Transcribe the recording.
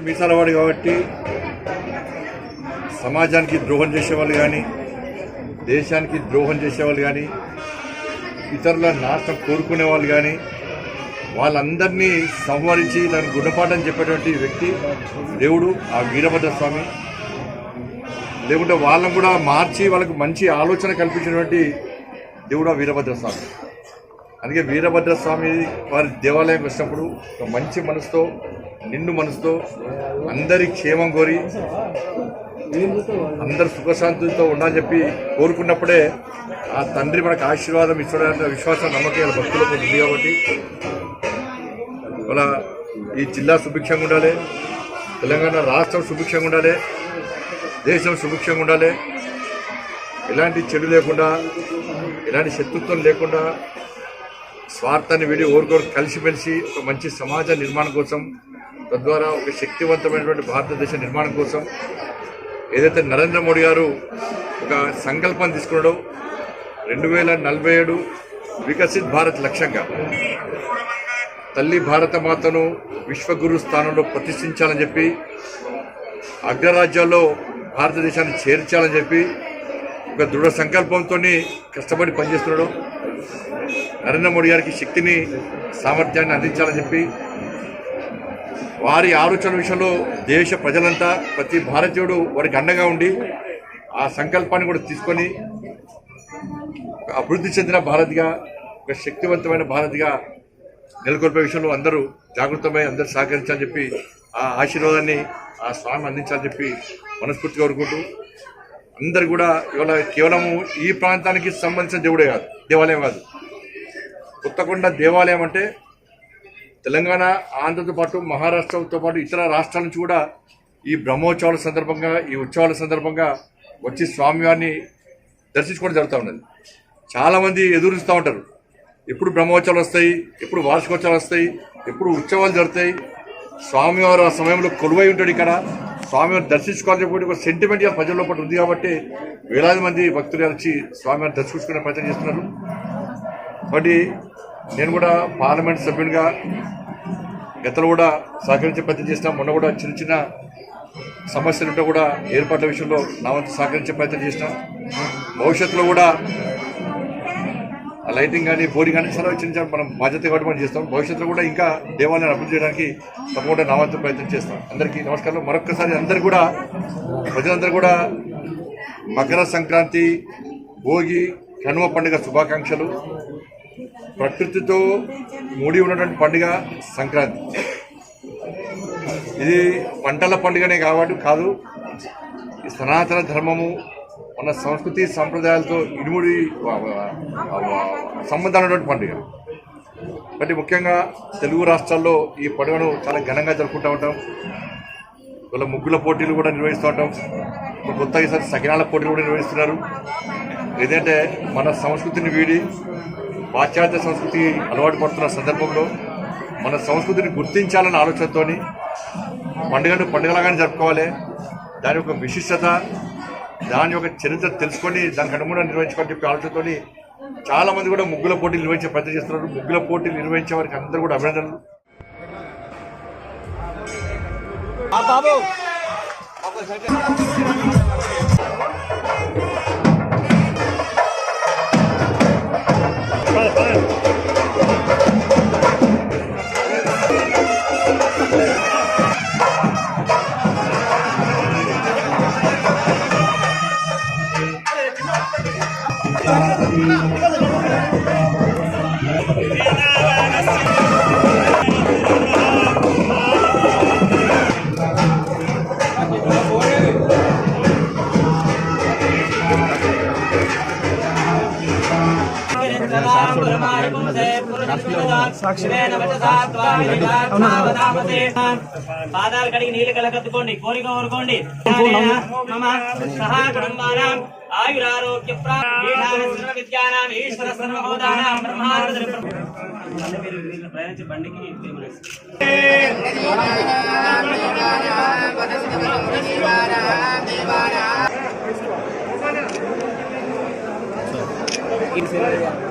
మీసాల వాడు కాబట్టి సమాజానికి ద్రోహం చేసేవాళ్ళు కానీ దేశానికి ద్రోహం చేసేవాళ్ళు కానీ ఇతరుల నాశనం కోరుకునే వాళ్ళు కానీ వాళ్ళందరినీ సంహరించి దాని గుణపాఠం చెప్పేటువంటి వ్యక్తి దేవుడు ఆ వీరభద్ర స్వామి. లేకుంటే వాళ్ళని కూడా మార్చి వాళ్ళకు మంచి ఆలోచన కల్పించినటువంటి దేవుడు ఆ వీరభద్ర స్వామి. అందుకే వీరభద్ర స్వామి వారి దేవాలయం వచ్చినప్పుడు ఒక మంచి మనసుతో నిండు మనసుతో అందరి క్షేమం కోరి అందరు సుఖశాంతులతో ఉండాలని చెప్పి కోరుకున్నప్పుడే ఆ తండ్రి మనకు ఆశీర్వాదం ఇచ్చడానికి విశ్వాసం నమ్మకం భక్తులకు ఉంది. కాబట్టి ఇవాళ ఈ జిల్లా సుభిక్షంగా ఉండాలి, తెలంగాణ రాష్ట్రం సుభిక్షంగా ఉండాలి, దేశం సుభిక్షంగా ఉండాలి. ఎలాంటి చెడు లేకుండా ఎలాంటి శత్రుత్వం లేకుండా స్వార్థాన్ని వీడి ఓరికోరు కలిసిమెలిసి ఒక మంచి సమాజ నిర్మాణం కోసం, తద్వారా ఒక శక్తివంతమైనటువంటి భారతదేశ నిర్మాణం కోసం ఏదైతే నరేంద్ర మోడీ గారు ఒక సంకల్పం తీసుకున్నాడో 2047 వికసిత్ భారత్ లక్ష్యంగా తల్లి భారత మాతను విశ్వగురు స్థానంలో ప్రతిష్ఠించాలని చెప్పి అగ్రరాజ్యాల్లో భారతదేశాన్ని చేర్చాలని చెప్పి ఒక దృఢ సంకల్పంతో కష్టపడి పనిచేస్తున్నాడు. నరేంద్ర మోడీ గారికి శక్తిని సామర్థ్యాన్ని అందించాలని చెప్పి వారి ఆలోచన విషయంలో దేశ ప్రజలంతా ప్రతి భారతీయుడు వారికి అండగా ఉండి ఆ సంకల్పాన్ని కూడా తీసుకొని అభివృద్ధి చెందిన భారత్గా ఒక శక్తివంతమైన భారత్గా నెలకొల్పే విషయంలో అందరూ జాగృతమై అందరూ సహకరించాలని చెప్పి ఆ ఆశీర్వాదాన్ని ఆ స్వామి అందించాలని చెప్పి మనస్ఫూర్తిగా కోరుకుంటూ అందరు కూడా ఇవాళ కేవలము ఈ ప్రాంతానికి సంబంధించిన దేవుడే కాదు, దేవాలయం కాదు. కొత్తకొండ దేవాలయం అంటే తెలంగాణ, ఆంధ్రతో పాటు మహారాష్ట్రతో పాటు ఇతర రాష్ట్రాల నుంచి కూడా ఈ బ్రహ్మోత్సవాల సందర్భంగా ఈ ఉత్సవాల సందర్భంగా వచ్చి స్వామివారిని దర్శించుకోవడం జరుగుతూ ఉన్నది. చాలామంది ఎదురుస్తూ ఉంటారు, ఎప్పుడు బ్రహ్మోత్సవాలు వస్తాయి, ఎప్పుడు వార్షికోత్సవాలు వస్తాయి, ఎప్పుడు ఉత్సవాలు జరుగుతాయి. స్వామివారు ఆ సమయంలో కొలువై ఉంటాడు. ఇక్కడ స్వామివారిని దర్శించుకోవాలని చెప్పి ఒక సెంటిమెంట్ ప్రజల్లో పాటు ఉంది. కాబట్టి వేలాది మంది భక్తులు వచ్చి స్వామివారిని దర్శించుకునే ప్రయత్నం చేస్తున్నారు. కాబట్టి నేను కూడా పార్లమెంట్ సభ్యునిగా గతంలో కూడా సహకరించే ప్రయత్నం చేసినా. మొన్న కూడా చిన్న చిన్న సమస్యలుంటే కూడా ఏర్పాట్ల విషయంలో నా వంతు సహకరించే ప్రయత్నం చేసినా. భవిష్యత్తులో కూడా లైటింగ్ కానీ బోరింగ్ కానీ సరే చిన్న మనం బాధ్యత కాబట్టి మనం చేస్తాం. భవిష్యత్తులో కూడా ఇంకా దేవాలయాన్ని అభివృద్ధి చేయడానికి తప్పకుండా నా వంతు ప్రయత్నం చేస్తాం. అందరికీ నమస్కారం. మరొక్కసారి అందరు కూడా ప్రజలందరూ కూడా మకర సంక్రాంతి, భోగి, కనుమ పండుగ శుభాకాంక్షలు. ప్రకృతితో ముడి ఉన్నటువంటి పండుగ సంక్రాంతి. ఇది పంటల పండుగనే కాబట్టి కాదు, ఈ సనాతన ధర్మము మన సంస్కృతి సంప్రదాయాలతో ఇనుముడి సంబంధాలు ఉన్నటువంటి పండుగ. కాబట్టి ముఖ్యంగా తెలుగు రాష్ట్రాల్లో ఈ పండుగను చాలా ఘనంగా జరుపుకుంటూ ఉంటాం. వాళ్ళ ముగ్గుల పోటీలు కూడా నిర్వహిస్తూ ఉంటాం. ఇప్పుడు కొత్తగా ఈసారి సకినాల పోటీలు కూడా నిర్వహిస్తున్నారు. ఏదంటే మన సంస్కృతిని వీడి పాశ్చాత్య సంస్కృతి అలవాటు పడుతున్న సందర్భంలో మన సంస్కృతిని గుర్తించాలన్న ఆలోచనతో పండుగను పండుగలాగానే జరుపుకోవాలి. దాని యొక్క విశిష్టత, దాని యొక్క చరిత్ర తెలుసుకొని దానికి అనుగుణంగా నిర్వహించుకోవాలని చెప్పి ఆలోచనతో చాలామంది కూడా ముగ్గుల పోటీలు నిర్వహించే ప్రయత్నం చేస్తున్నారు. ముగ్గుల పోటీలు నిర్వహించే వారికి అందరూ కూడా అభినందనలు. పాదాలు కడిగి నీళ్ళు కలకత్తుకోండి, కోరిక కోరుకోండి. ఆయురారోగ్య విద్యానాం ఈశ్వర సర్వభూతానాం బ్రహ్మానంద ప్రయాణించే బండికి Gracias.